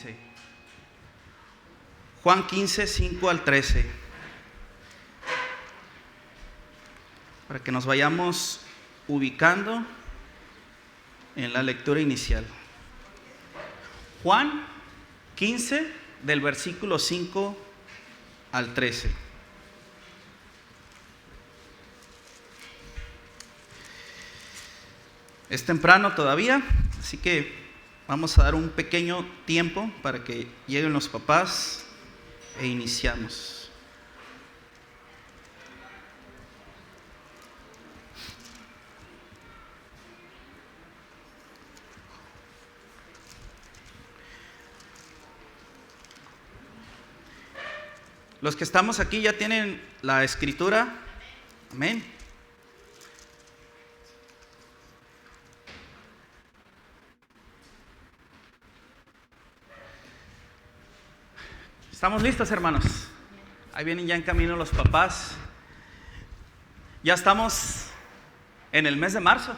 15. Juan 15, 5 al 13. Para que nos vayamos ubicando en la lectura inicial. Juan 15, del versículo 5 al 13. Es temprano todavía, así que vamos a dar un pequeño tiempo para que lleguen los papás e iniciamos. Los que estamos aquí ya tienen la escritura. Amén. ¿Estamos listos, hermanos? Ahí vienen ya en camino los papás. Ya estamos en el mes de marzo,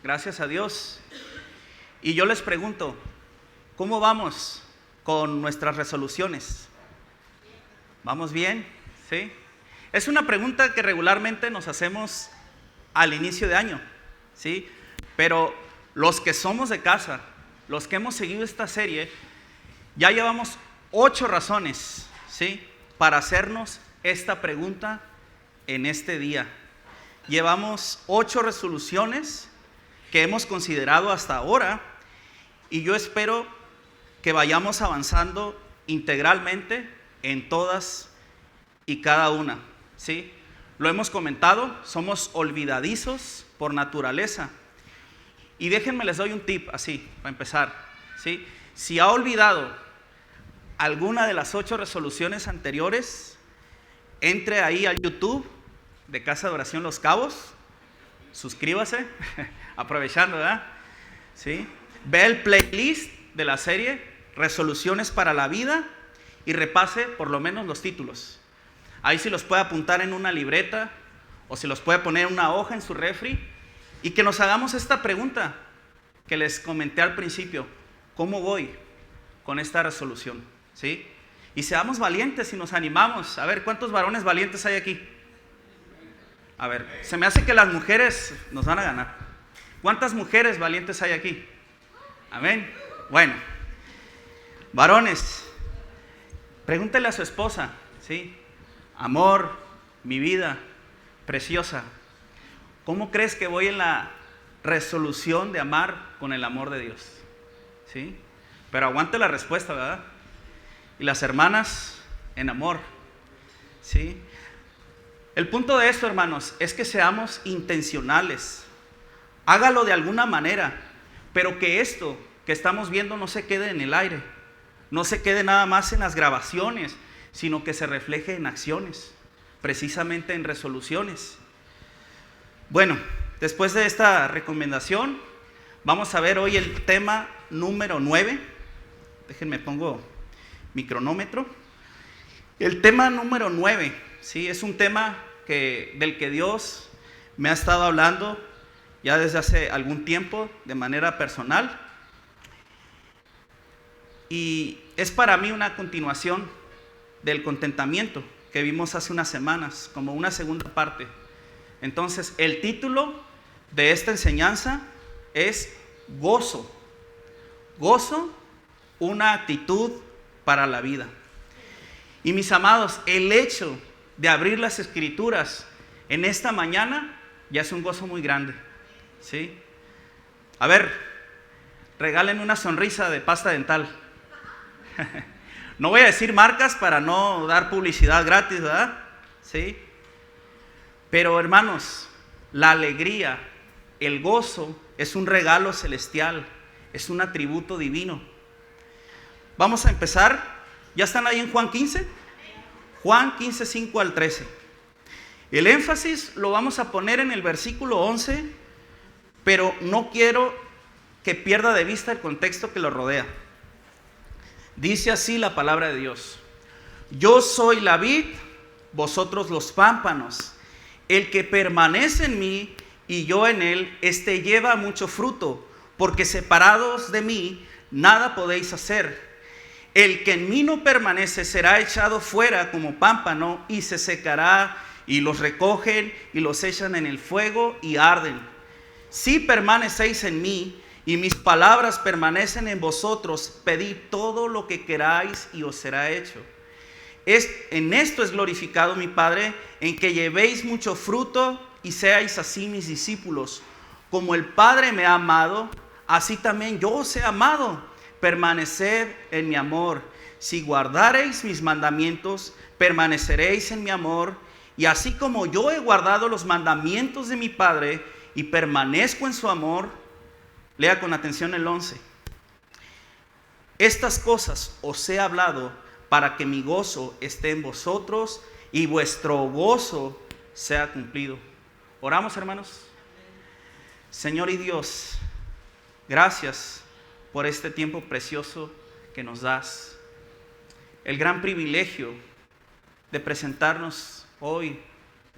gracias a Dios. Y yo les pregunto, ¿cómo vamos con nuestras resoluciones? ¿Vamos bien? ¿Sí? Es una pregunta que regularmente nos hacemos al inicio de año, ¿sí? Pero los que somos de casa, los que hemos seguido esta serie, ya llevamos 8 razones, ¿sí?, para hacernos esta pregunta en este día. Llevamos 8 resoluciones que hemos considerado hasta ahora y yo espero que vayamos avanzando integralmente en todas y cada una, ¿sí? Lo hemos comentado, somos olvidadizos por naturaleza. Y déjenme les doy un tip así, para empezar, ¿sí? Si ha olvidado alguna de las 8 resoluciones anteriores, entre ahí al YouTube de Casa de Oración Los Cabos, suscríbase, aprovechando, ¿verdad? ¿Sí? Ve el playlist de la serie Resoluciones para la Vida y repase por lo menos los títulos. Ahí sí los puede apuntar en una libreta o si los puede poner en una hoja en su refri y que nos hagamos esta pregunta que les comenté al principio: ¿cómo voy con esta resolución? ¿Sí? Y seamos valientes y nos animamos. A ver, ¿cuántos varones valientes hay aquí? A ver, se me hace que las mujeres nos van a ganar. ¿Cuántas mujeres valientes hay aquí? Amén. Bueno, varones, pregúntele a su esposa, ¿sí? Amor, mi vida preciosa, ¿cómo crees que voy en la resolución de amar con el amor de Dios? ¿Sí? Pero aguante la respuesta, ¿verdad? Y las hermanas, en amor, ¿sí? El punto de esto, hermanos, es que seamos intencionales. Hágalo de alguna manera, pero que esto que estamos viendo no se quede en el aire, no se quede nada más en las grabaciones, sino que se refleje en acciones, precisamente en resoluciones. Bueno, después de esta recomendación, vamos a ver hoy el tema número 9. Déjenme pongo mi cronómetro. El tema número 9, ¿sí? Es un tema del que Dios me ha estado hablando ya desde hace algún tiempo de manera personal. Y es para mí una continuación del contentamiento que vimos hace unas semanas, como una segunda parte. Entonces, el título de esta enseñanza es Gozo. Gozo, una actitud para la vida. Y mis amados, el hecho de abrir las escrituras en esta mañana ya es un gozo muy grande, ¿sí? A ver, regalen una sonrisa de pasta dental. No voy a decir marcas para no dar publicidad gratis, ¿verdad? ¿Sí? Pero hermanos, la alegría, el gozo es un regalo celestial, es un atributo divino. Vamos a empezar. ¿Ya están ahí en Juan 15? Juan 15, 5 al 13. El énfasis lo vamos a poner en el versículo 11, pero no quiero que pierda de vista el contexto que lo rodea. Dice así la palabra de Dios: Yo soy la vid, vosotros los pámpanos. El que permanece en mí y yo en él, éste lleva mucho fruto, porque separados de mí nada podéis hacer. El que en mí no permanece será echado fuera como pámpano y se secará, y los recogen y los echan en el fuego y arden. Si permanecéis en mí y mis palabras permanecen en vosotros, pedid todo lo que queráis y os será hecho. En esto es glorificado mi Padre, en que llevéis mucho fruto y seáis así mis discípulos. Como el Padre me ha amado, así también yo os he amado. Permaneced en mi amor. Si guardareis mis mandamientos, permaneceréis en mi amor. Y así como yo he guardado los mandamientos de mi Padre y permanezco en su amor, lea con atención el 11. Estas cosas os he hablado para que mi gozo esté en vosotros y vuestro gozo sea cumplido. Oramos, hermanos. Señor y Dios, gracias por este tiempo precioso que nos das. El gran privilegio de presentarnos hoy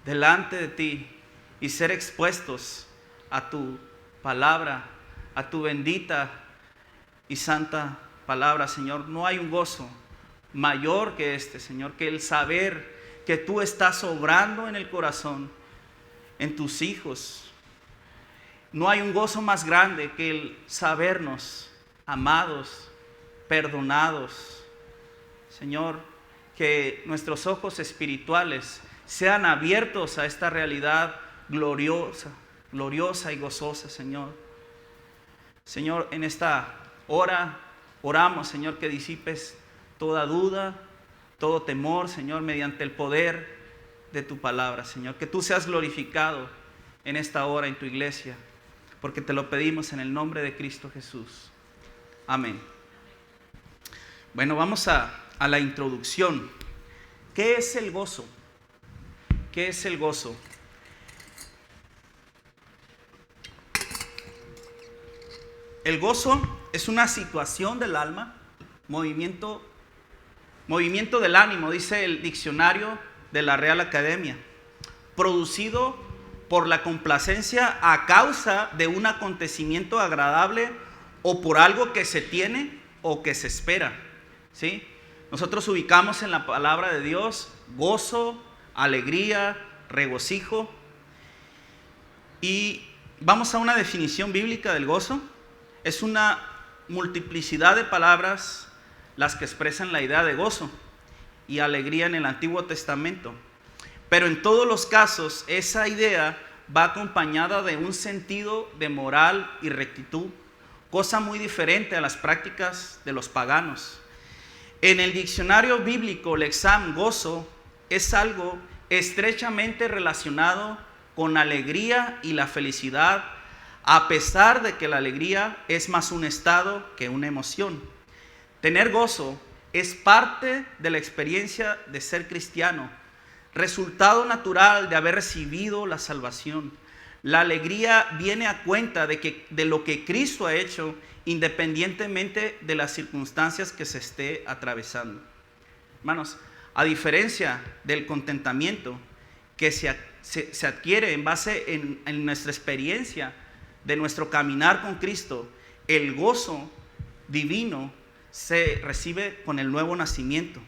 delante de ti y ser expuestos a tu palabra, a tu bendita y santa palabra, Señor. No hay un gozo mayor que este, Señor, que el saber que tú estás obrando en el corazón, en tus hijos. No hay un gozo más grande que el sabernos amados, perdonados. Señor, que nuestros ojos espirituales sean abiertos a esta realidad gloriosa y gozosa, Señor. Señor, en esta hora oramos, Señor, que disipes toda duda, todo temor, Señor, mediante el poder de tu palabra, Señor. Que tú seas glorificado en esta hora en tu iglesia, porque te lo pedimos en el nombre de Cristo Jesús. Amén. Bueno, vamos a la introducción. ¿Qué es el gozo? ¿Qué es el gozo? El gozo es una situación del alma, movimiento del ánimo, dice el diccionario de la Real Academia, producido por la complacencia a causa de un acontecimiento agradable o por algo que se tiene o que se espera, ¿sí? Nosotros ubicamos en la palabra de Dios gozo, alegría, regocijo. Y vamos a una definición bíblica del gozo. Es una multiplicidad de palabras las que expresan la idea de gozo y alegría en el Antiguo Testamento. Pero en todos los casos esa idea va acompañada de un sentido de moral y rectitud, cosa muy diferente a las prácticas de los paganos. En el diccionario bíblico, lexam, gozo, es algo estrechamente relacionado con alegría y la felicidad, a pesar de que la alegría es más un estado que una emoción. Tener gozo es parte de la experiencia de ser cristiano, resultado natural de haber recibido la salvación. La alegría viene a cuenta de lo que Cristo ha hecho, independientemente de las circunstancias que se esté atravesando. Hermanos, a diferencia del contentamiento que se adquiere en base en nuestra experiencia de nuestro caminar con Cristo, el gozo divino se recibe con el nuevo nacimiento,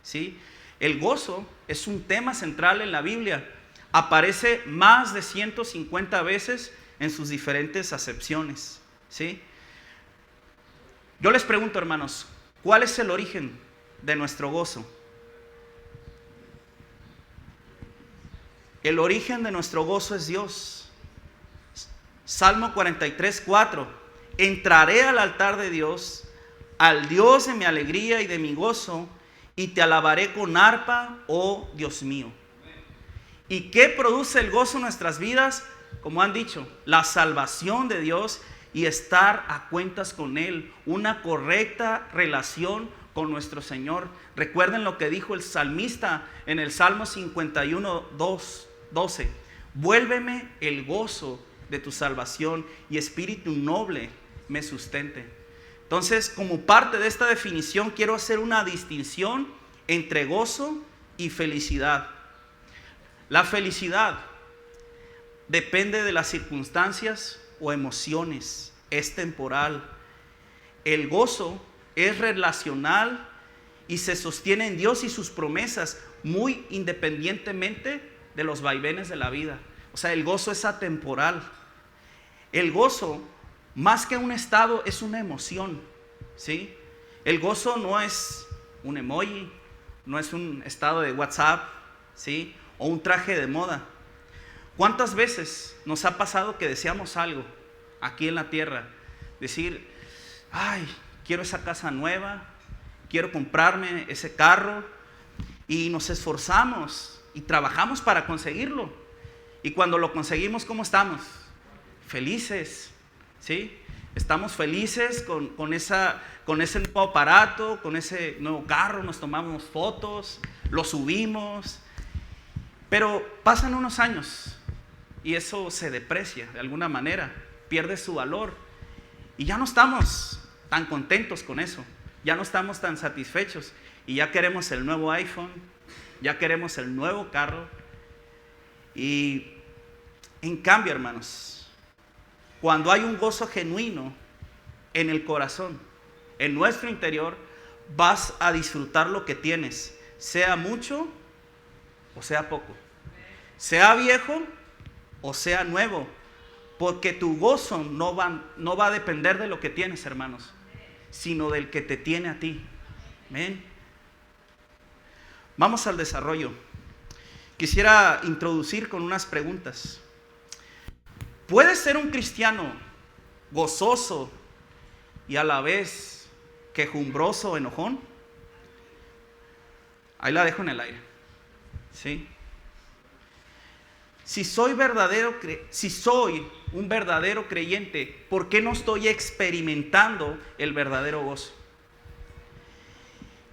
¿sí? El gozo es un tema central en la Biblia. Aparece más de 150 veces en sus diferentes acepciones, ¿sí? Yo les pregunto, hermanos, ¿cuál es el origen de nuestro gozo? El origen de nuestro gozo es Dios. Salmo 43:4. Entraré al altar de Dios, al Dios de mi alegría y de mi gozo, y te alabaré con arpa, oh Dios mío. ¿Y qué produce el gozo en nuestras vidas? Como han dicho, la salvación de Dios y estar a cuentas con Él, una correcta relación con nuestro Señor. Recuerden lo que dijo el salmista en el Salmo 51:12. Vuélveme el gozo de tu salvación y espíritu noble me sustente. Entonces, como parte de esta definición, quiero hacer una distinción entre gozo y felicidad. La felicidad depende de las circunstancias o emociones, es temporal. El gozo es relacional y se sostiene en Dios y sus promesas, muy independientemente de los vaivenes de la vida. O sea, el gozo es atemporal. El gozo, más que un estado, es una emoción, ¿sí? El gozo no es un emoji, no es un estado de WhatsApp, ¿sí? O un traje de moda. ¿Cuántas veces nos ha pasado que deseamos algo aquí en la tierra? Decir, ay, quiero esa casa nueva, quiero comprarme ese carro, y nos esforzamos y trabajamos para conseguirlo. Y cuando lo conseguimos, ¿cómo estamos? Felices, ¿sí? Estamos felices con ese nuevo aparato, con ese nuevo carro, nos tomamos fotos, lo subimos. Pero pasan unos años y eso se deprecia de alguna manera, pierde su valor. Y ya no estamos tan contentos con eso, ya no estamos tan satisfechos. Y ya queremos el nuevo iPhone, ya queremos el nuevo carro. Y en cambio, hermanos, cuando hay un gozo genuino en el corazón, en nuestro interior, vas a disfrutar lo que tienes, sea mucho o sea poco, sea viejo o sea nuevo, porque tu gozo no va a depender de lo que tienes, hermanos, sino del que te tiene a ti. Amén. Vamos al desarrollo. Quisiera introducir con unas preguntas. ¿Puedes ser un cristiano gozoso y a la vez quejumbroso o enojón? Ahí la dejo en el aire. ¿Sí? Si soy un verdadero creyente, ¿por qué no estoy experimentando el verdadero gozo?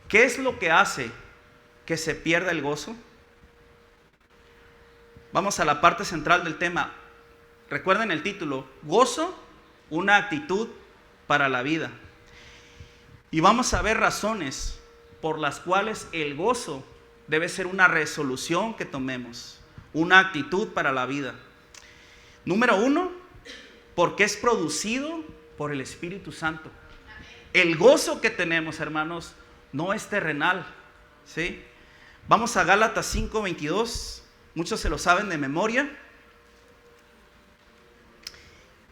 ¿Qué es lo que hace que se pierda el gozo? Vamos a la parte central del tema. Recuerden el título: gozo, una actitud para la vida. Y vamos a ver razones por las cuales el gozo debe ser una resolución que tomemos, una actitud para la vida. Número 1, porque es producido por el Espíritu Santo. El gozo que tenemos, hermanos, no es terrenal, ¿sí? Vamos a Gálatas 5:22. Muchos se lo saben de memoria.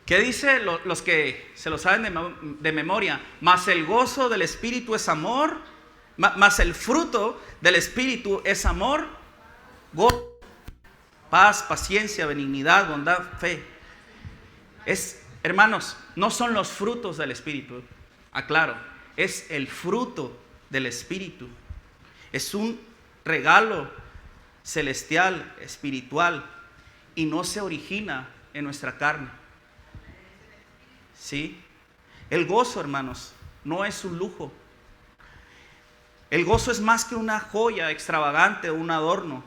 ¿Qué dice los que se lo saben de memoria? Mas el gozo del Espíritu es amor, mas el fruto del Espíritu es amor, gozo, paz, paciencia, benignidad, bondad, fe. Hermanos, no son los frutos del Espíritu, aclaro, es el fruto del Espíritu. Es un regalo celestial, espiritual, y no se origina en nuestra carne. ¿Sí? El gozo, hermanos, no es un lujo. El gozo es más que una joya extravagante o un adorno.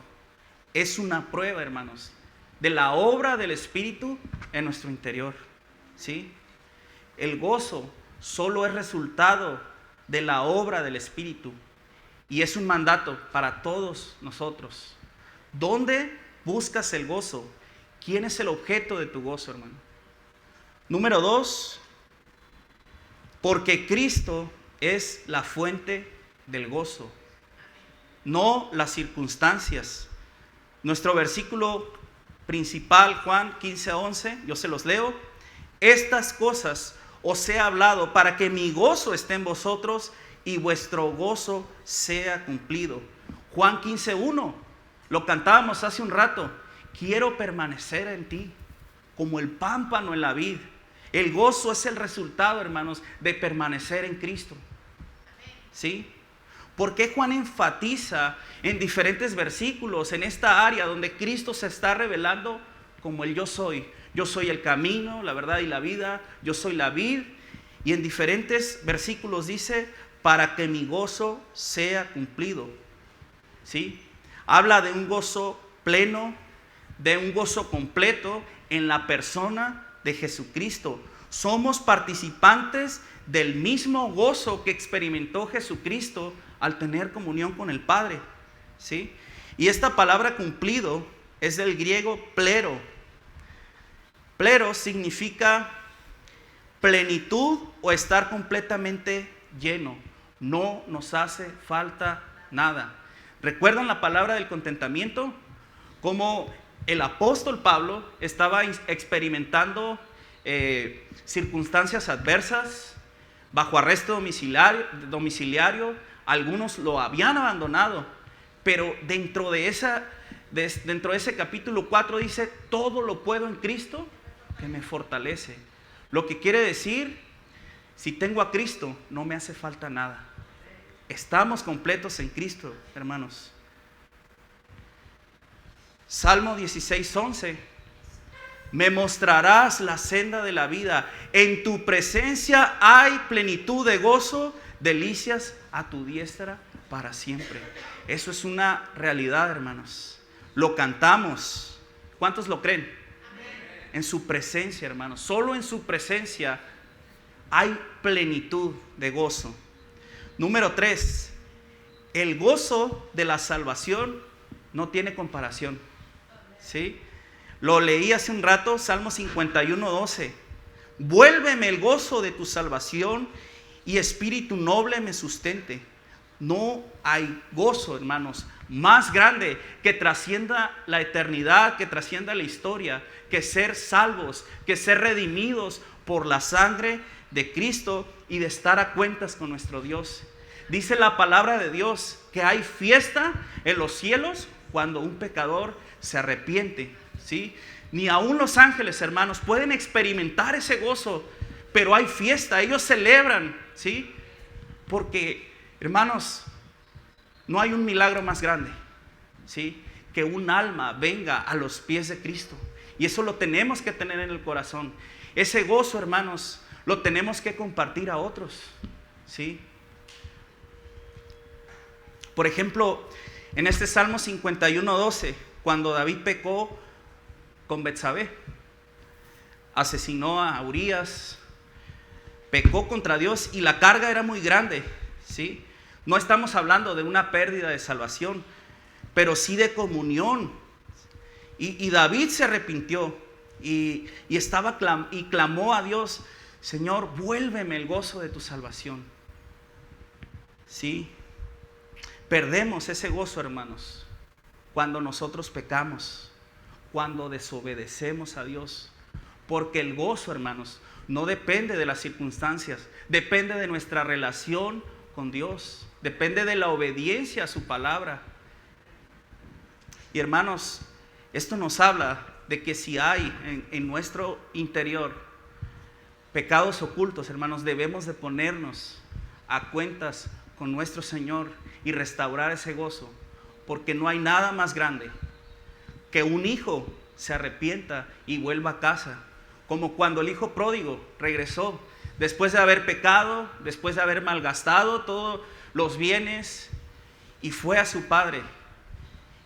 Es una prueba, hermanos, de la obra del Espíritu en nuestro interior. ¿Sí? El gozo solo es resultado de la obra del Espíritu y es un mandato para todos nosotros. ¿Dónde buscas el gozo? ¿Quién es el objeto de tu gozo, hermano? Número 2, porque Cristo es la fuente del gozo, no las circunstancias. Nuestro versículo principal, Juan 15:11, yo se los leo. Estas cosas os he hablado para que mi gozo esté en vosotros y vuestro gozo sea cumplido. Juan 15:1, lo cantábamos hace un rato. Quiero permanecer en ti como el pámpano en la vid. El gozo es el resultado, hermanos, de permanecer en Cristo. ¿Sí? ¿Por qué Juan enfatiza en diferentes versículos en esta área donde Cristo se está revelando como el yo soy? Yo soy el camino, la verdad y la vida. Yo soy la vid. Y en diferentes versículos dice, para que mi gozo sea cumplido. ¿Sí? Habla de un gozo pleno, de un gozo completo en la persona de Jesucristo. Somos participantes del mismo gozo que experimentó Jesucristo al tener comunión con el Padre. ¿Sí? Y esta palabra cumplido es del griego plero. Plero significa plenitud o estar completamente lleno. No nos hace falta nada. ¿Recuerdan la palabra del contentamiento? Como el apóstol Pablo estaba experimentando circunstancias adversas, bajo arresto domiciliario, algunos lo habían abandonado, pero dentro de ese capítulo 4 dice, todo lo puedo en Cristo que me fortalece. Lo que quiere decir, si tengo a Cristo, no me hace falta nada. Estamos completos en Cristo, hermanos. Salmo 16:11. Me mostrarás la senda de la vida. En tu presencia hay plenitud de gozo, delicias a tu diestra para siempre. Eso es una realidad, hermanos. Lo cantamos. ¿Cuántos lo creen? En su presencia, hermanos. Solo en su presencia hay plenitud de gozo. Número 3. El gozo de la salvación no tiene comparación. ¿Sí? Lo leí hace un rato, Salmo 51:12. Vuélveme el gozo de tu salvación y espíritu noble me sustente. No hay gozo, hermanos, más grande que trascienda la eternidad, que trascienda la historia, que ser salvos, que ser redimidos por la sangre de Cristo y de estar a cuentas con nuestro Dios. Dice la palabra de Dios que hay fiesta en los cielos cuando un pecador se arrepiente. ¿Sí? Ni aún los ángeles, hermanos, pueden experimentar ese gozo, pero hay fiesta, ellos celebran, ¿sí? Porque, hermanos, no hay un milagro más grande, ¿sí? Que un alma venga a los pies de Cristo. Y eso lo tenemos que tener en el corazón. Ese gozo, hermanos, lo tenemos que compartir a otros, ¿sí? Por ejemplo, en este Salmo 51:12, cuando David pecó con Betsabé, asesinó a Urías, pecó contra Dios y la carga era muy grande, ¿sí? No estamos hablando de una pérdida de salvación, pero sí de comunión. Y David se arrepintió y clamó a Dios, Señor, vuélveme el gozo de tu salvación. ¿Sí? Perdemos ese gozo, hermanos, cuando nosotros pecamos, cuando desobedecemos a Dios, porque el gozo, hermanos, no depende de las circunstancias, depende de nuestra relación con Dios, depende de la obediencia a su palabra. Y hermanos, esto nos habla de que si hay en nuestro interior pecados ocultos, hermanos, debemos de ponernos a cuentas con nuestro Señor y restaurar ese gozo, porque no hay nada más grande que un hijo se arrepienta y vuelva a casa, como cuando el hijo pródigo regresó después de haber pecado, después de haber malgastado todos los bienes, y fue a su padre.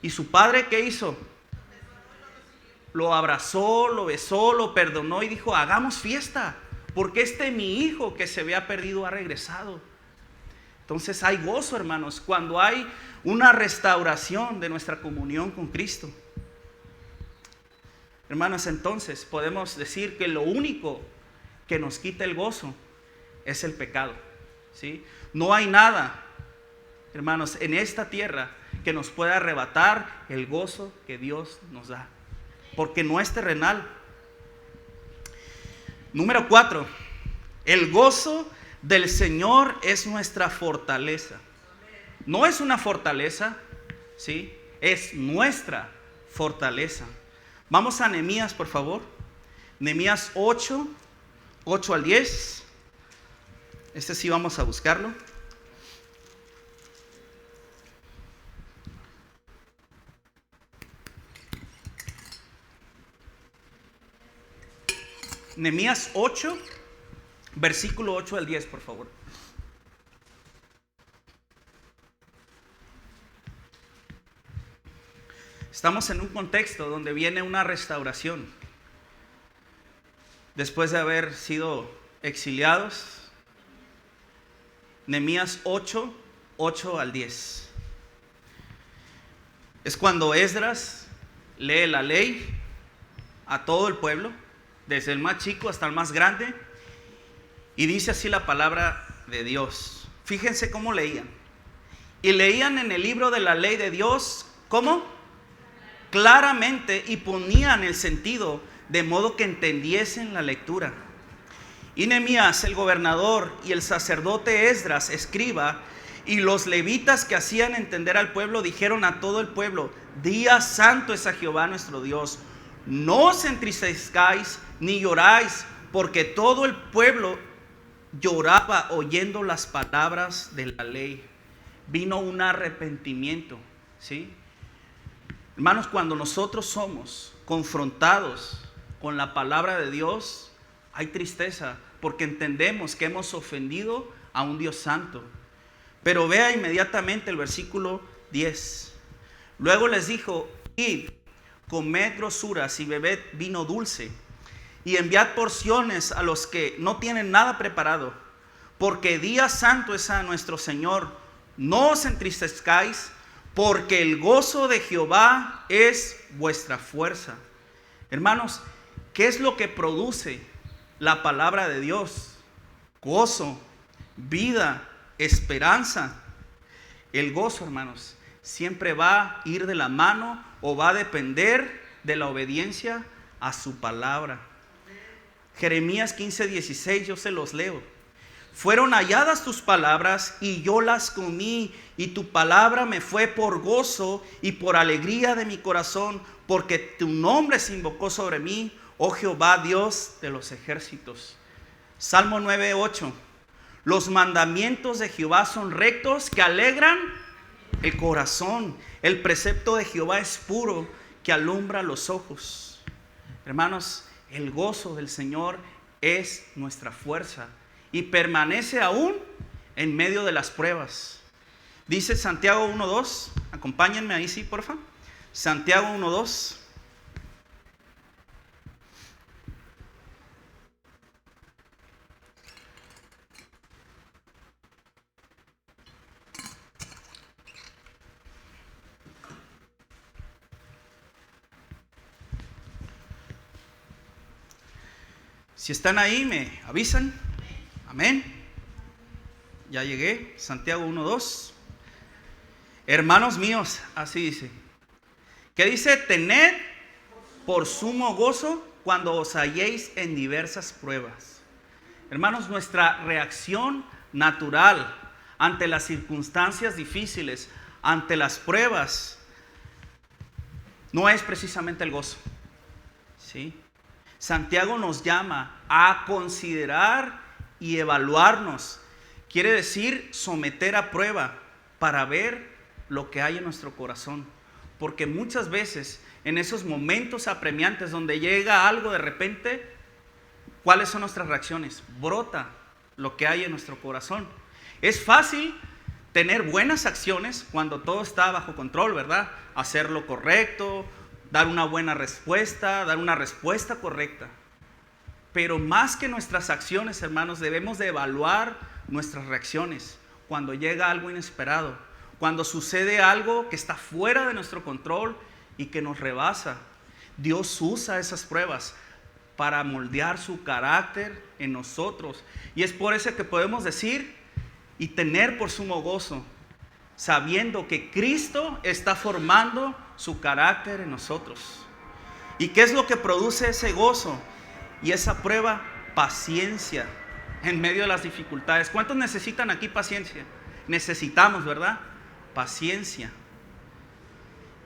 ¿Y su padre qué hizo? Lo abrazó, lo besó, lo perdonó y dijo, hagamos fiesta, porque mi hijo que se había perdido ha regresado. Entonces hay gozo, hermanos, cuando hay una restauración de nuestra comunión con Cristo. Hermanos, entonces podemos decir que lo único que nos quita el gozo es el pecado, ¿sí? No hay nada, hermanos, en esta tierra que nos pueda arrebatar el gozo que Dios nos da, porque no es terrenal. Número 4, el gozo del Señor es nuestra fortaleza. No es una fortaleza, ¿sí? Es nuestra fortaleza. Vamos a Nehemías, por favor. Nehemías 8 al 10. Este sí vamos a buscarlo. Nehemías 8, versículo 8 al 10, por favor. Estamos en un contexto donde viene una restauración. Después de haber sido exiliados, Nehemías 8 al 10. Es cuando Esdras lee la ley a todo el pueblo, desde el más chico hasta el más grande, y dice así la palabra de Dios. fíjense cómo leían. Y leían en el libro de la ley de Dios, ¿cómo? Claramente, y ponían el sentido de modo que entendiesen la lectura. Y Nehemías, el gobernador, y el sacerdote Esdras, escriba, y los levitas que hacían entender al pueblo, dijeron a todo el pueblo: día santo es a Jehová nuestro Dios. No os entristezcáis ni lloráis, porque todo el pueblo lloraba oyendo las palabras de la ley. Vino un arrepentimiento, ¿sí? Hermanos, cuando nosotros somos confrontados con la palabra de Dios, hay tristeza, porque entendemos que hemos ofendido a un Dios santo. Pero vea inmediatamente el versículo 10. Luego les dijo: id, comed grosuras y bebed vino dulce, y enviad porciones a los que no tienen nada preparado, porque día santo es a nuestro Señor. No os entristezcáis, porque el gozo de Jehová es vuestra fuerza. Hermanos, ¿qué es lo que produce la palabra de Dios? Gozo, vida, esperanza. El gozo, hermanos, siempre va a ir de la mano o va a depender de la obediencia a su palabra. Jeremías 15:16, yo se los leo. Fueron halladas tus palabras y yo las comí, y tu palabra me fue por gozo y por alegría de mi corazón, porque tu nombre se invocó sobre mí, oh Jehová, Dios de los ejércitos. Salmo 9:8. Los mandamientos de Jehová son rectos, que alegran el corazón. El precepto de Jehová es puro, que alumbra los ojos. Hermanos, el gozo del Señor es nuestra fuerza y permanece aún en medio de las pruebas. Dice Santiago 1:2. Acompáñenme ahí, sí, porfa. Santiago 1:2. Si están ahí, me avisan. Amén. Ya llegué. Santiago 1:2. Hermanos míos, así dice. ¿Qué dice? Tened por sumo gozo cuando os halléis en diversas pruebas. Hermanos, nuestra reacción natural ante las circunstancias difíciles, ante las pruebas, no es precisamente el gozo, ¿sí? Santiago nos llama a considerar y evaluarnos. Quiere decir someter a prueba para ver lo que hay en nuestro corazón. Porque muchas veces en esos momentos apremiantes donde llega algo de repente, ¿cuáles son nuestras reacciones? Brota lo que hay en nuestro corazón. Es fácil tener buenas acciones cuando todo está bajo control, ¿verdad? Hacer lo correcto, dar una buena respuesta, dar una respuesta correcta. Pero más que nuestras acciones, hermanos, debemos de evaluar nuestras reacciones cuando llega algo inesperado, cuando sucede algo que está fuera de nuestro control y que nos rebasa. Dios usa esas pruebas para moldear su carácter en nosotros. Y es por eso que podemos decir y tener por sumo gozo, sabiendo que Cristo está formando su carácter en nosotros. ¿Y qué es lo que produce ese gozo y esa prueba? Paciencia en medio de las dificultades. ¿Cuántos necesitan aquí paciencia? Necesitamos, ¿verdad? Paciencia.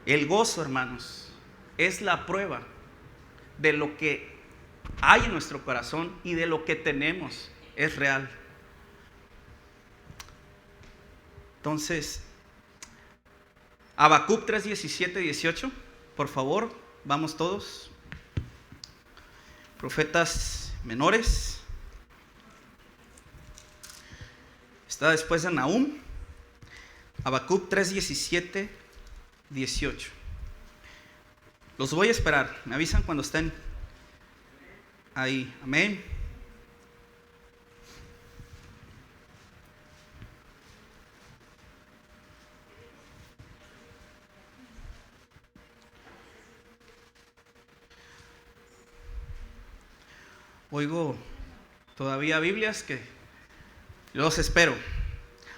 El gozo, hermanos, es la prueba de lo que hay en nuestro corazón y de lo que tenemos. Es real. Entonces, Habacuc 3:17-18, por favor, vamos todos. Profetas menores. Está después de Nahum. Habacuc 3:17-18. Los voy a esperar. Me avisan cuando estén ahí. Amén. Oigo todavía Biblias que los espero.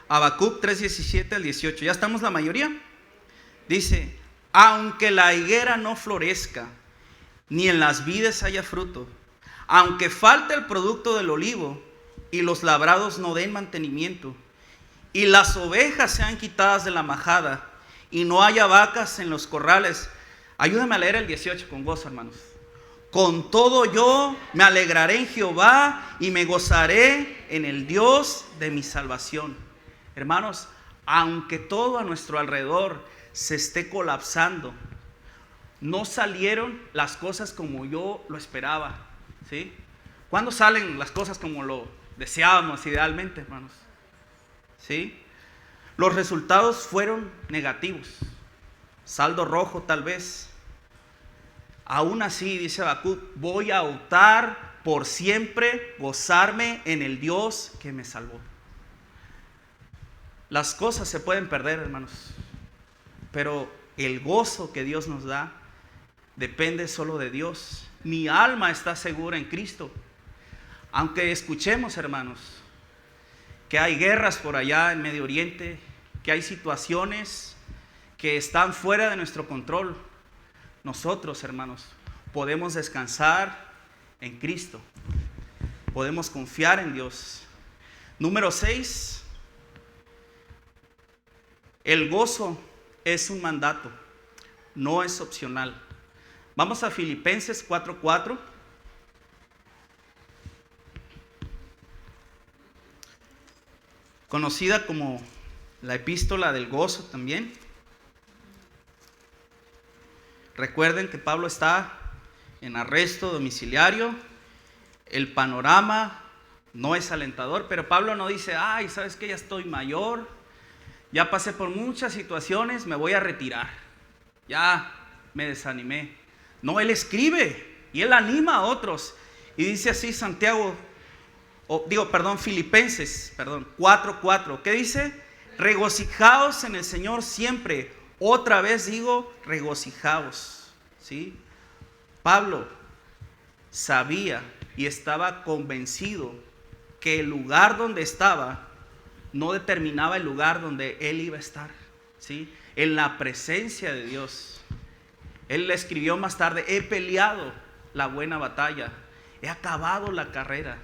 Habacuc 3:17 al 18. ¿Ya estamos la mayoría? Dice, aunque la higuera no florezca, ni en las vides haya fruto, aunque falte el producto del olivo, y los labrados no den mantenimiento, y las ovejas sean quitadas de la majada, y no haya vacas en los corrales. Ayúdame a leer el 18 con gozo, hermanos. Con todo yo me alegraré en Jehová y me gozaré en el Dios de mi salvación. Hermanos, aunque todo a nuestro alrededor se esté colapsando, no salieron las cosas como yo lo esperaba, ¿sí? ¿Cuándo salen las cosas como lo deseábamos idealmente, hermanos? ¿Sí? Los resultados fueron negativos, saldo rojo tal vez. Aún así, dice Habacuc, voy a optar por siempre gozarme en el Dios que me salvó. Las cosas se pueden perder, hermanos, pero el gozo que Dios nos da depende solo de Dios. Mi alma está segura en Cristo. Aunque escuchemos, hermanos, que hay guerras por allá en Medio Oriente, que hay situaciones que están fuera de nuestro control, nosotros, hermanos, podemos descansar en Cristo. Podemos confiar en Dios. Número 6. El gozo es un mandato, no es opcional. Vamos a Filipenses 4:4. Conocida como la epístola del gozo también. Recuerden que Pablo está en arresto domiciliario. El panorama no es alentador, pero Pablo no dice, ay, ¿sabes qué? Ya estoy mayor, ya pasé por muchas situaciones, me voy a retirar. Ya me desanimé. No, él escribe y él anima a otros. Y dice así Filipenses 4:4. ¿Qué dice? Regocijaos en el Señor siempre. Otra vez digo, regocijaos. ¿Sí? Pablo sabía y estaba convencido que el lugar donde estaba no determinaba el lugar donde él iba a estar, ¿sí? En la presencia de Dios. Él le escribió más tarde, he peleado la buena batalla, he acabado la carrera.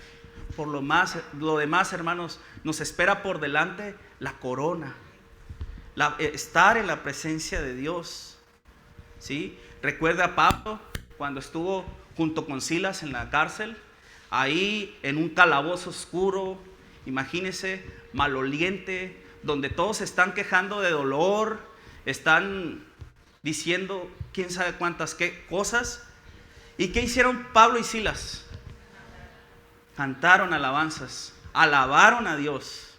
Por lo demás, hermanos, nos espera por delante la corona, estar en la presencia de Dios, ¿sí? Recuerda a Pablo cuando estuvo junto con Silas en la cárcel, ahí en un calabozo oscuro, imagínense, maloliente, donde todos están quejando de dolor, están diciendo quién sabe cuántas cosas. ¿Y qué hicieron Pablo y Silas? Cantaron alabanzas, alabaron a Dios.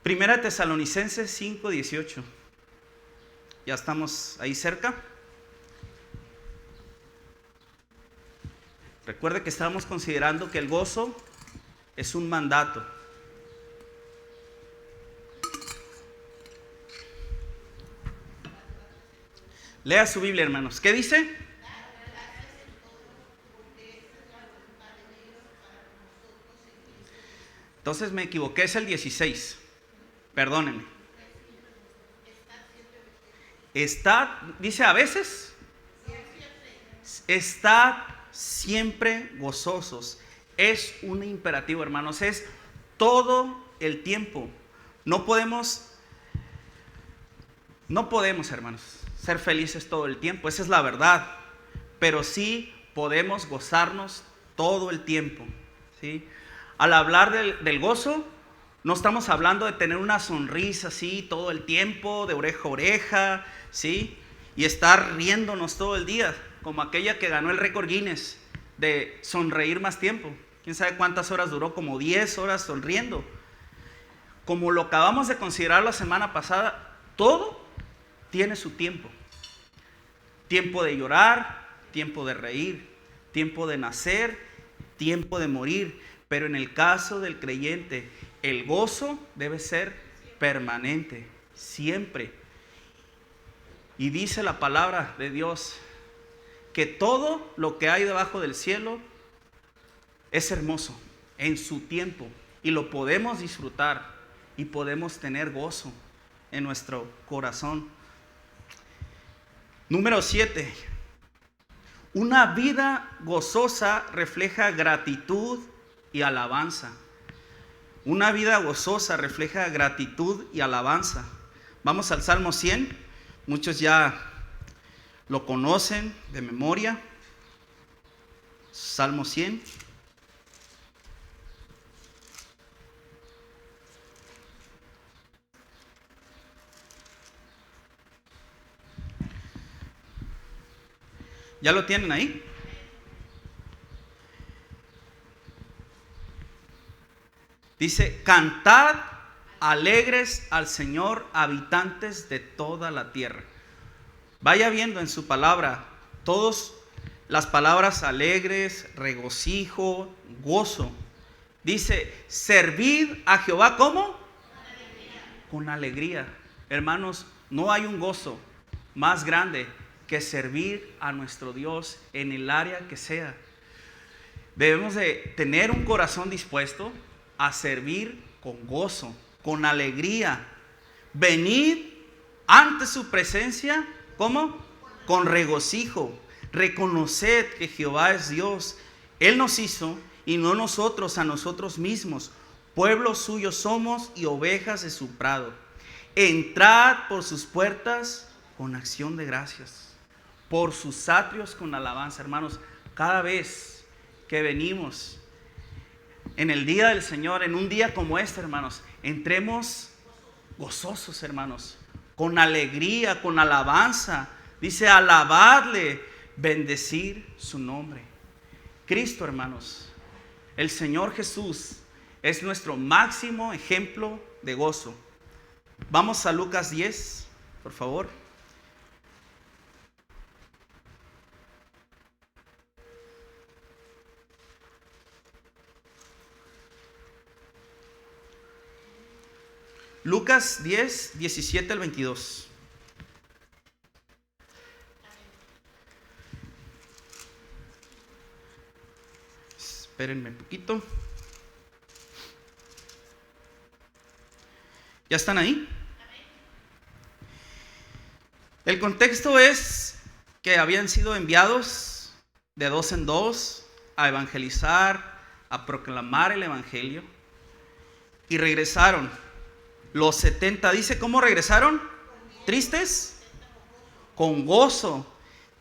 Primera Tesalonicenses 5:18. Ya estamos ahí cerca. Recuerde que estábamos considerando que el gozo es un mandato. Lea su Biblia, hermanos. ¿Qué dice? Entonces me equivoqué, es el 16. Perdónenme. Dice a veces. Estad siempre gozosos. Es un imperativo, hermanos. Es todo el tiempo. No podemos, hermanos, ser felices todo el tiempo. Esa es la verdad. Pero sí podemos gozarnos todo el tiempo, ¿sí? Al hablar del gozo, no estamos hablando de tener una sonrisa así todo el tiempo, de oreja a oreja, ¿sí? Y estar riéndonos todo el día, como aquella que ganó el récord Guinness de sonreír más tiempo. ¿Quién sabe cuántas horas duró? Como 10 horas sonriendo. Como lo acabamos de considerar la semana pasada, todo tiene su tiempo. Tiempo de llorar, tiempo de reír, tiempo de nacer, tiempo de morir. Pero en el caso del creyente, el gozo debe ser permanente, siempre. Y dice la palabra de Dios que todo lo que hay debajo del cielo es hermoso en su tiempo y lo podemos disfrutar y podemos tener gozo en nuestro corazón. Número 7. Una vida gozosa refleja gratitud y alabanza. Una vida gozosa refleja gratitud y alabanza. Vamos al Salmo 100. Muchos ya lo conocen de memoria. Salmo 100. ¿Ya lo tienen ahí? Dice, cantad alegres al Señor, habitantes de toda la tierra. Vaya viendo en su palabra todas las palabras alegres, regocijo, gozo. Dice, servid a Jehová, ¿cómo? Con alegría. Hermanos, no hay un gozo más grande que servir a nuestro Dios en el área que sea. Debemos de tener un corazón dispuesto a servir con gozo, con alegría. Venid ante su presencia, ¿cómo? Con regocijo. Reconoced que Jehová es Dios. Él nos hizo y no nosotros a nosotros mismos. Pueblo suyo somos y ovejas de su prado. Entrad por sus puertas con acción de gracias, por sus atrios con alabanza. Hermanos, cada vez que venimos en el día del Señor, en un día como este, hermanos, entremos gozosos, hermanos, con alegría, con alabanza. Dice, alabadle, bendecir su nombre. Cristo, hermanos, el Señor Jesús es nuestro máximo ejemplo de gozo. Vamos a Lucas 10, por favor. Lucas 10, 17 al 22. Espérenme un poquito. ¿Ya están ahí? El contexto es que habían sido enviados de dos en dos a evangelizar, a proclamar el evangelio, y regresaron. Los 70, dice, ¿cómo regresaron? ¿Tristes? Con gozo,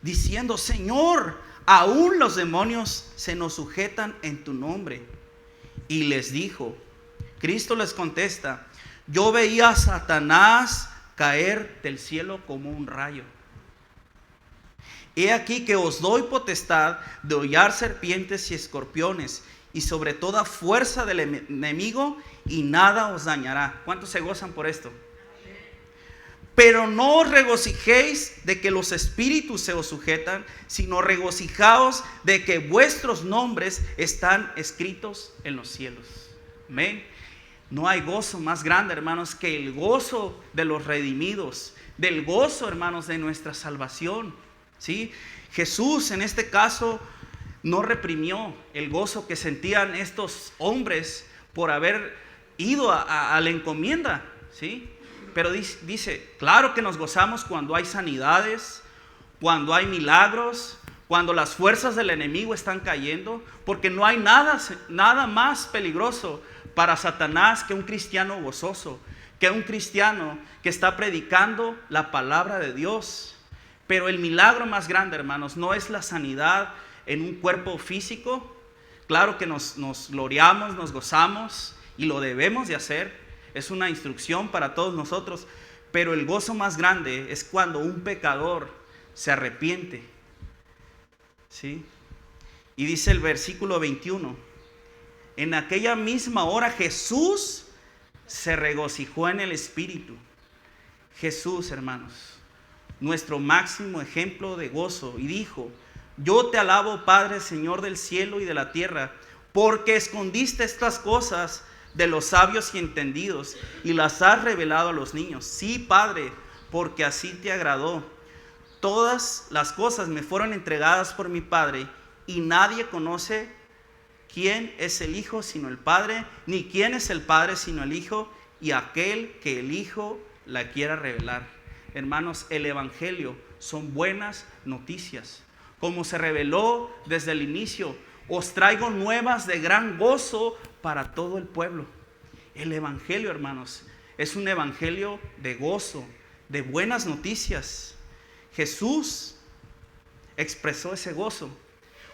diciendo, Señor, aún los demonios se nos sujetan en tu nombre. Y les dijo, Cristo les contesta, yo veía a Satanás caer del cielo como un rayo. He aquí que os doy potestad de hollar serpientes y escorpiones, y sobre toda fuerza del enemigo, y nada os dañará. ¿Cuántos se gozan por esto? Pero no os regocijéis de que los espíritus se os sujetan, sino regocijaos de que vuestros nombres están escritos en los cielos. Amén. No hay gozo más grande, hermanos, que el gozo de los redimidos, del gozo, hermanos, de nuestra salvación. ¿Sí? Jesús en este caso no reprimió el gozo que sentían estos hombres por haber ido a la encomienda, ¿sí? Pero dice, claro que nos gozamos cuando hay sanidades, cuando hay milagros, cuando las fuerzas del enemigo están cayendo, porque no hay nada más peligroso para Satanás que un cristiano gozoso, que un cristiano que está predicando la palabra de Dios. Pero el milagro más grande, hermanos, no es la sanidad en un cuerpo físico. Claro que nos gloriamos, nos gozamos y lo debemos de hacer. Es una instrucción para todos nosotros. Pero el gozo más grande es cuando un pecador se arrepiente. ¿Sí? Y dice el versículo 21. En aquella misma hora Jesús se regocijó en el Espíritu. Jesús, hermanos, nuestro máximo ejemplo de gozo, y dijo, yo te alabo, Padre, Señor del cielo y de la tierra, porque escondiste estas cosas de los sabios y entendidos y las has revelado a los niños. Sí, Padre, porque así te agradó. Todas las cosas me fueron entregadas por mi Padre, y nadie conoce quién es el Hijo sino el Padre, ni quién es el Padre sino el Hijo, y aquel que el Hijo la quiera revelar. Hermanos, el Evangelio son buenas noticias. Como se reveló desde el inicio, os traigo nuevas de gran gozo para todo el pueblo. El Evangelio, hermanos, es un evangelio de gozo, de buenas noticias. Jesús expresó ese gozo.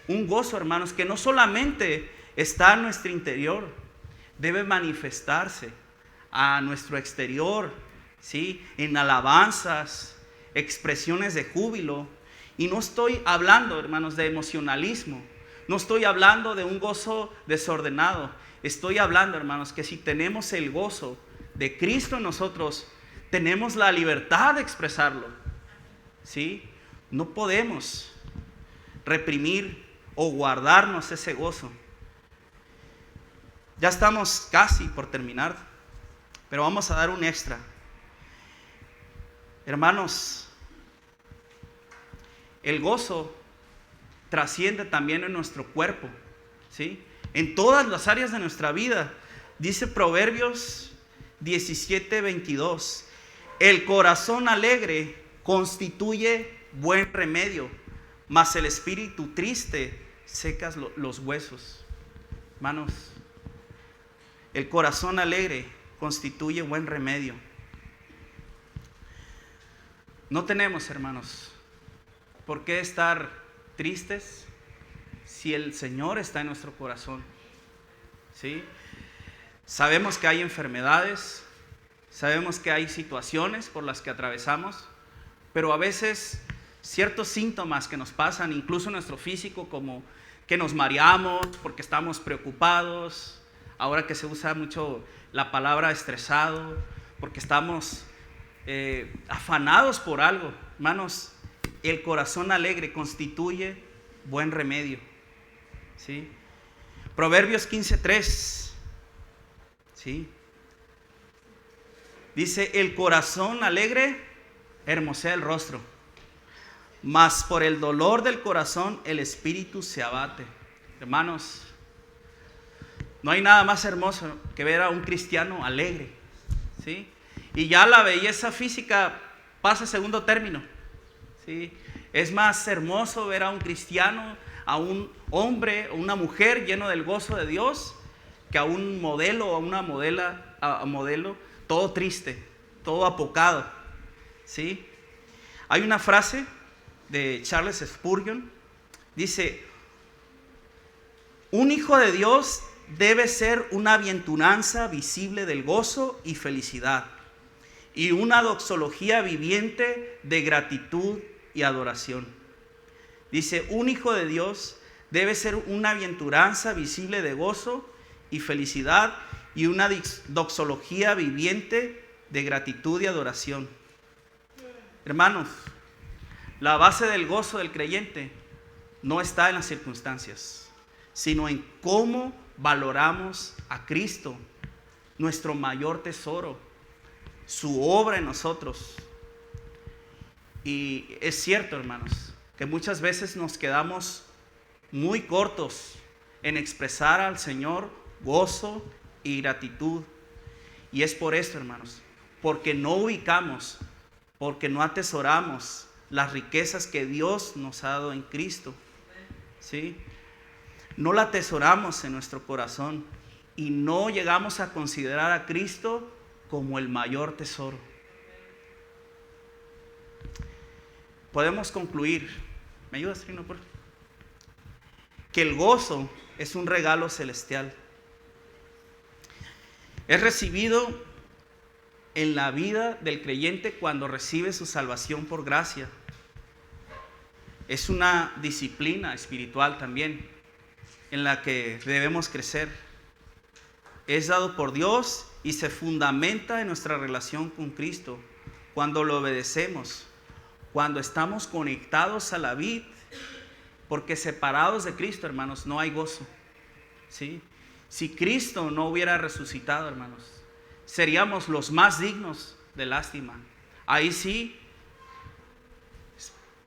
Un gozo, hermanos, que no solamente está en nuestro interior, debe manifestarse a nuestro exterior, ¿sí? En alabanzas, expresiones de júbilo. Y no estoy hablando, hermanos, de emocionalismo. No estoy hablando de un gozo desordenado. Estoy hablando, hermanos, que si tenemos el gozo de Cristo en nosotros, tenemos la libertad de expresarlo, ¿sí? No podemos reprimir o guardarnos ese gozo. Ya estamos casi por terminar, pero vamos a dar un extra. Hermanos, el gozo trasciende también en nuestro cuerpo, ¿sí? En todas las áreas de nuestra vida. Dice Proverbios 17:22, el corazón alegre constituye buen remedio, mas el espíritu triste seca los huesos. Hermanos, el corazón alegre constituye buen remedio. No tenemos, hermanos, por qué estar tristes si el Señor está en nuestro corazón, ¿sí? Sabemos que hay enfermedades, sabemos que hay situaciones por las que atravesamos, pero a veces ciertos síntomas que nos pasan, incluso en nuestro físico, como que nos mareamos porque estamos preocupados, ahora que se usa mucho la palabra estresado, porque estamos afanados por algo. Hermanos, el corazón alegre constituye buen remedio, ¿sí? Proverbios 15:3, ¿sí? Dice, el corazón alegre hermosea el rostro, mas por el dolor del corazón el espíritu se abate. Hermanos, no hay nada más hermoso que ver a un cristiano alegre, ¿sí? Y ya la belleza física pasa a segundo término, ¿sí? Es más hermoso ver a un cristiano, a un hombre o una mujer lleno del gozo de Dios, que a un modelo o a una modelo todo triste, todo apocado, ¿sí? Hay una frase de Charles Spurgeon, dice, un hijo de Dios debe ser una bienaventuranza visible del gozo y felicidad, y una doxología viviente de gratitud y adoración. Dice, un hijo de Dios debe ser una bienaventuranza visible de gozo y felicidad, y una doxología viviente de gratitud y adoración. Hermanos, la base del gozo del creyente no está en las circunstancias, sino en cómo valoramos a Cristo, nuestro mayor tesoro, su obra en nosotros. Y es cierto, hermanos, que muchas veces nos quedamos muy cortos en expresar al Señor gozo y gratitud. Y es por esto, hermanos, porque no ubicamos, porque no atesoramos las riquezas que Dios nos ha dado en Cristo, ¿sí? No la atesoramos en nuestro corazón y no llegamos a considerar a Cristo como el mayor tesoro. Podemos concluir, ¿me ayudas, Rino, por favor? Que el gozo es un regalo celestial. Es recibido en la vida del creyente cuando recibe su salvación por gracia. Es una disciplina espiritual también en la que debemos crecer. Es dado por Dios y se fundamenta en nuestra relación con Cristo cuando lo obedecemos, cuando estamos conectados a la vid, porque separados de Cristo, hermanos, no hay gozo, ¿sí? Si Cristo no hubiera resucitado, hermanos, seríamos los más dignos de lástima. Ahí sí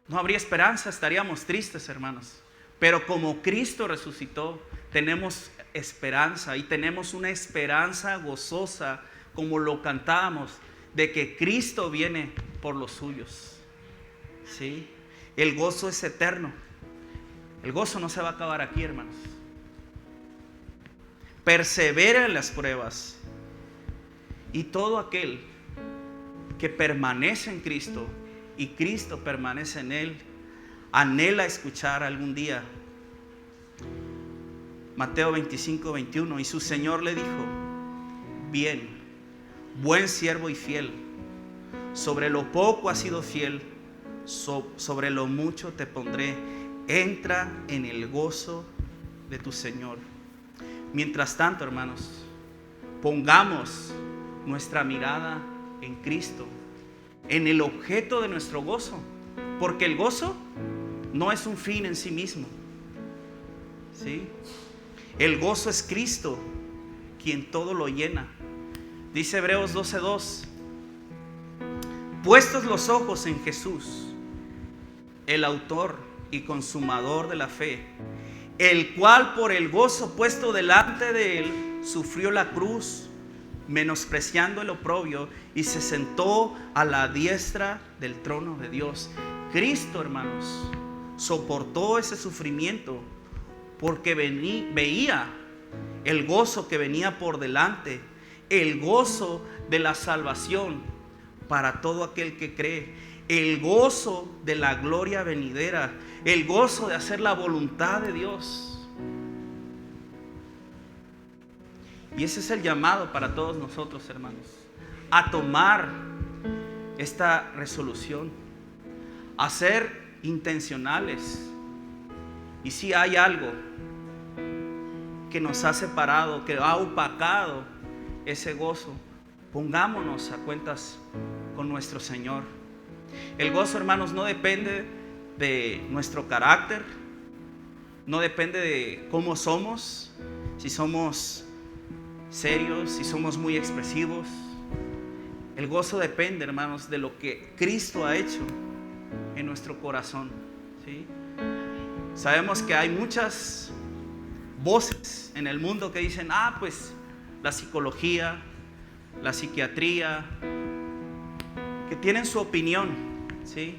no habría esperanza, estaríamos tristes, hermanos. Pero como Cristo resucitó, tenemos esperanza y tenemos una esperanza gozosa como lo cantábamos, de que Cristo viene por los suyos. ¿Sí? El gozo es eterno. El gozo no se va a acabar aquí, hermanos. Persevera en las pruebas. Y todo aquel que permanece en Cristo y Cristo permanece en él, anhela escuchar algún día. Mateo 25, 21. Y su Señor le dijo: bien, buen siervo y fiel, sobre lo poco has sido fiel, sobre lo mucho te pondré, entra en el gozo de tu Señor. Mientras tanto, hermanos, pongamos nuestra mirada en Cristo, en el objeto de nuestro gozo, porque el gozo no es un fin en sí mismo. ¿Sí? El gozo es Cristo, quien todo lo llena. Dice Hebreos 12:2: puestos los ojos en Jesús, el autor y consumador de la fe, el cual por el gozo puesto delante de él sufrió la cruz, menospreciando el oprobio, y se sentó a la diestra del trono de Dios. Cristo, hermanos, soportó ese sufrimiento porque veía el gozo que venía por delante, el gozo de la salvación para todo aquel que cree, el gozo de la gloria venidera, el gozo de hacer la voluntad de Dios. Y ese es el llamado para todos nosotros, hermanos, a tomar esta resolución, a ser intencionales. Y si hay algo que nos ha separado, que ha opacado ese gozo, pongámonos a cuentas con nuestro Señor. El gozo, hermanos, no depende de nuestro carácter, no depende de cómo somos, si somos serios, si somos muy expresivos. El gozo depende, hermanos, de lo que Cristo ha hecho en nuestro corazón. ¿Sí? Sabemos que hay muchas voces en el mundo que dicen: pues la psicología, la psiquiatría, que tienen su opinión, ¿sí?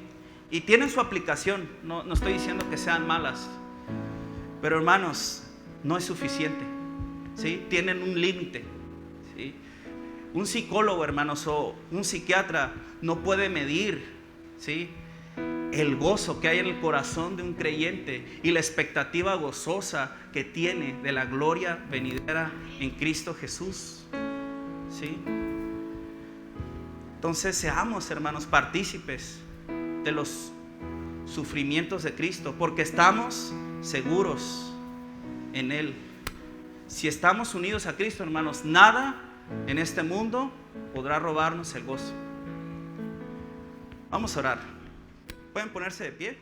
Y tienen su aplicación. No estoy diciendo que sean malas, pero, hermanos, no es suficiente. ¿Sí? Tienen un límite. ¿Sí? Un psicólogo, hermanos, o un psiquiatra no puede medir, ¿sí?, el gozo que hay en el corazón de un creyente y la expectativa gozosa que tiene de la gloria venidera en Cristo Jesús. ¿Sí? Entonces seamos, hermanos, partícipes de los sufrimientos de Cristo, porque estamos seguros en Él. Si estamos unidos a Cristo, hermanos, nada en este mundo podrá robarnos el gozo. Vamos a orar. ¿Pueden ponerse de pie?